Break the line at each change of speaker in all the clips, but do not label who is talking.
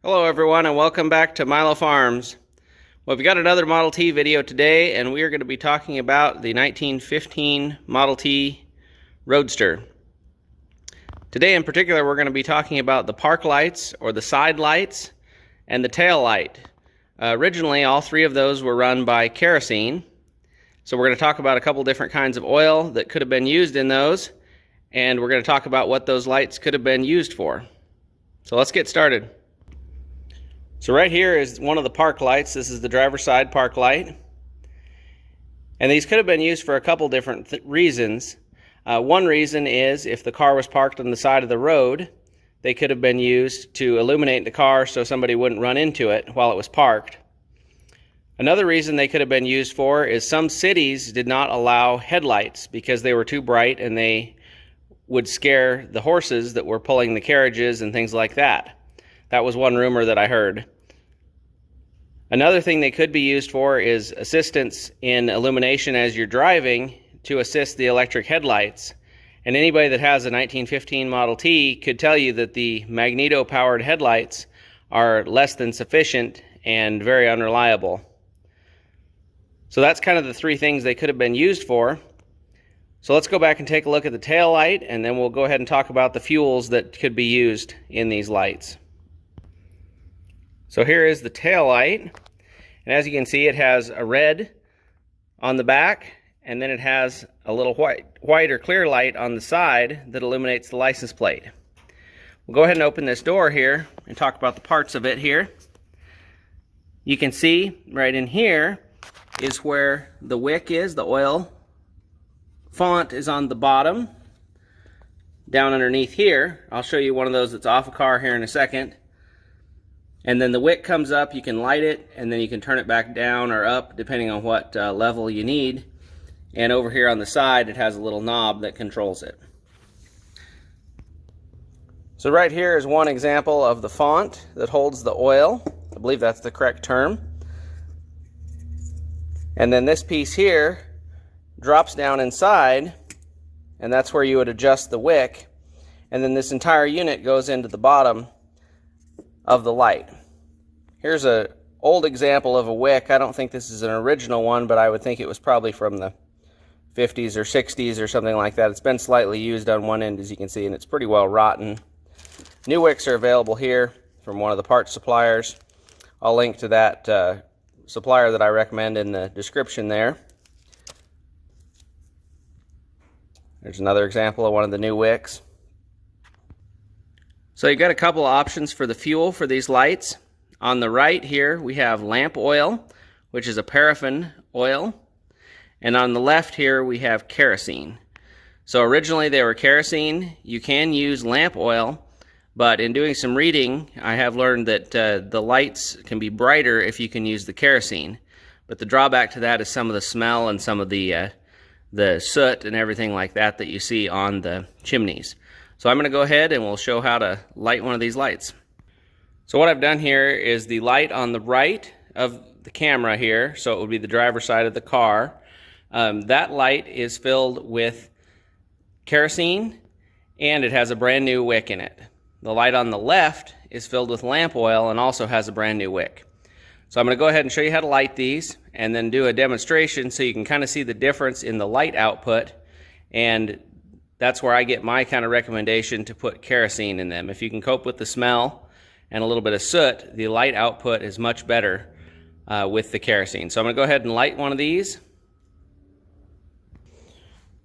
Hello everyone and welcome back to Milo Farms. Well, we've got another Model T video today and we are going to be talking about the 1915 Model T Roadster. Today in particular we're going to be talking about the park lights or the side lights and the tail light. Originally all three of those were run by kerosene. So we're going to talk about a couple different kinds of oil that could have been used in those, and we're going to talk about what those lights could have been used for. So let's get started. So right here is one of the park lights. This is the driver's side park light. And these could have been used for a couple different reasons. One reason is if the car was parked on the side of the road, they could have been used to illuminate the car so somebody wouldn't run into it while it was parked. Another reason they could have been used for is some cities did not allow headlights because they were too bright and they would scare the horses that were pulling the carriages and things like that. That was one rumor that I heard. Another thing they could be used for is assistance in illumination as you're driving to assist the electric headlights. And anybody that has a 1915 Model T could tell you that the magneto-powered headlights are less than sufficient and very unreliable. So that's kind of the three things they could have been used for. So let's go back and take a look at the tail light, and then we'll go ahead and talk about the fuels that could be used in these lights. So here is the tail light, and as you can see it has a red on the back, and then it has a little white or clear light on the side that illuminates the license plate. We'll go ahead and open this door here and talk about the parts of it here. You can see right in here is where the wick is. The oil font is on the bottom. Down underneath here, I'll show you one of those that's off a car here in a second. And then the wick comes up, you can light it, and then you can turn it back down or up depending on what level you need. And over here on the side it has a little knob that controls it. So right here is one example of the font that holds the oil. I believe that's the correct term. And then this piece here drops down inside, and that's where you would adjust the wick. And then this entire unit goes into the bottom of the light. Here's an old example of a wick. I don't think this is an original one, but I would think it was probably from the 50s or 60s or something like that. It's been slightly used on one end, as you can see, and it's pretty well rotten. New wicks are available here from one of the parts suppliers. I'll link to that supplier that I recommend in the description there. There's another example of one of the new wicks. So you've got a couple of options for the fuel for these lights. On the right here we have lamp oil, which is a paraffin oil. And on the left here we have kerosene. So originally they were kerosene. You can use lamp oil, but in doing some reading I have learned that the lights can be brighter if you can use the kerosene. But the drawback to that is some of the smell and some of the soot and everything like that that you see on the chimneys. So I'm going to go ahead and we'll show how to light one of these lights. So what I've done here is the light on the right of the camera here, so it would be the driver's side of the car. That light is filled with kerosene and it has a brand new wick in it. The light on the left is filled with lamp oil and also has a brand new wick. So I'm going to go ahead and show you how to light these and then do a demonstration so you can kind of see the difference in the light output, and that's where I get my kind of recommendation to put kerosene in them. If you can cope with the smell and a little bit of soot, the light output is much better with the kerosene. So I'm going to go ahead and light one of these.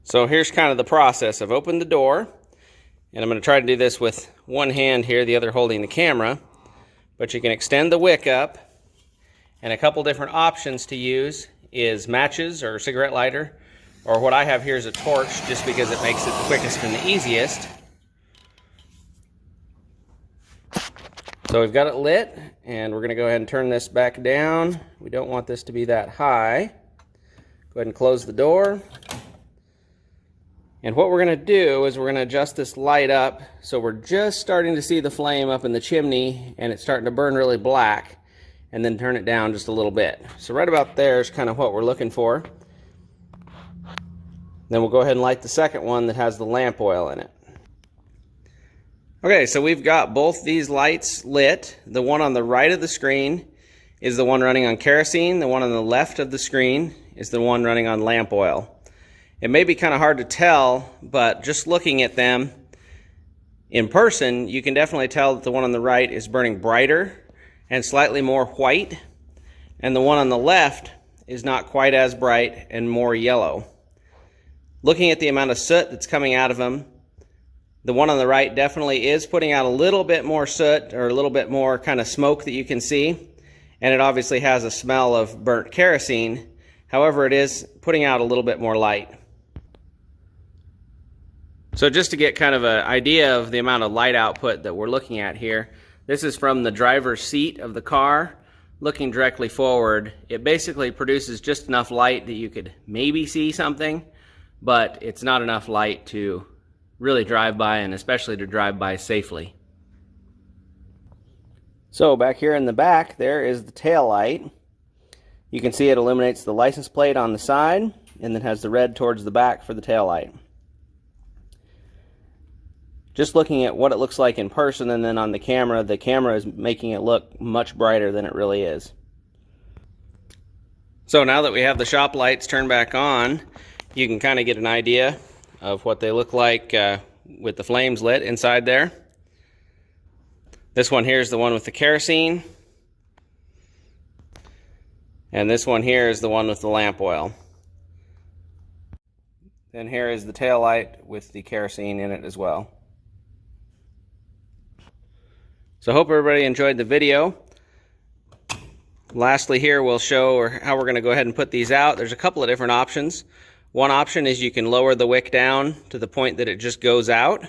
So here's kind of the process. I've opened the door, and I'm going to try to do this with one hand here, the other holding the camera. But you can extend the wick up, and a couple different options to use is matches or cigarette lighter, or what I have here is a torch, just because it makes it the quickest and the easiest. So we've got it lit, and we're going to go ahead and turn this back down. We don't want this to be that high. Go ahead and close the door. And what we're going to do is we're going to adjust this light up so we're just starting to see the flame up in the chimney, and it's starting to burn really black, and then turn it down just a little bit. So right about there is kind of what we're looking for. Then we'll go ahead and light the second one that has the lamp oil in it. Okay, so we've got both these lights lit. The one on the right of the screen is the one running on kerosene. The one on the left of the screen is the one running on lamp oil. It may be kind of hard to tell, but just looking at them in person, you can definitely tell that the one on the right is burning brighter and slightly more white, and the one on the left is not quite as bright and more yellow. Looking at the amount of soot that's coming out of them, the one on the right definitely is putting out a little bit more soot, or a little bit more kind of smoke that you can see, and it obviously has a smell of burnt kerosene. However, it is putting out a little bit more light. So just to get kind of an idea of the amount of light output that we're looking at here, this is from the driver's seat of the car looking directly forward. It basically produces just enough light that you could maybe see something, but it's not enough light to really drive by, and especially to drive by safely. So back here in the back, there is the tail light. You can see it illuminates the license plate on the side, and then has the red towards the back for the tail light. Just looking at what it looks like in person and then on the camera is making it look much brighter than it really is. So now that we have the shop lights turned back on, you can kind of get an idea of what they look like with the flames lit inside there. This one here is the one with the kerosene, and this one here is the one with the lamp oil. Then here is the tail light with the kerosene in it as well. So I hope everybody enjoyed the video. Lastly here, we'll show how we're going to go ahead and put these out. There's a couple of different options. One option is you can lower the wick down to the point that it just goes out,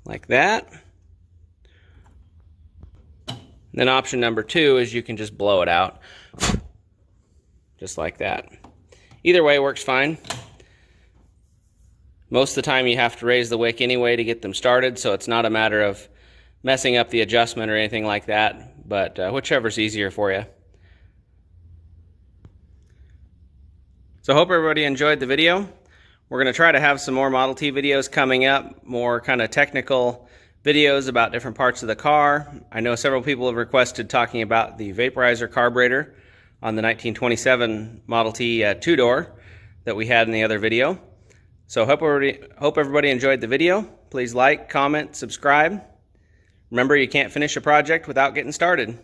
like that. And then option number 2 is you can just blow it out, just like that. Either way works fine. Most of the time you have to raise the wick anyway to get them started, so it's not a matter of messing up the adjustment or anything like that, but whichever's easier for you. So I hope everybody enjoyed the video. We're going to try to have some more Model T videos coming up, more kind of technical videos about different parts of the car. I know several people have requested talking about the vaporizer carburetor on the 1927 Model T two-door that we had in the other video. So hope everybody enjoyed the video. Please like, comment, subscribe. Remember, you can't finish a project without getting started.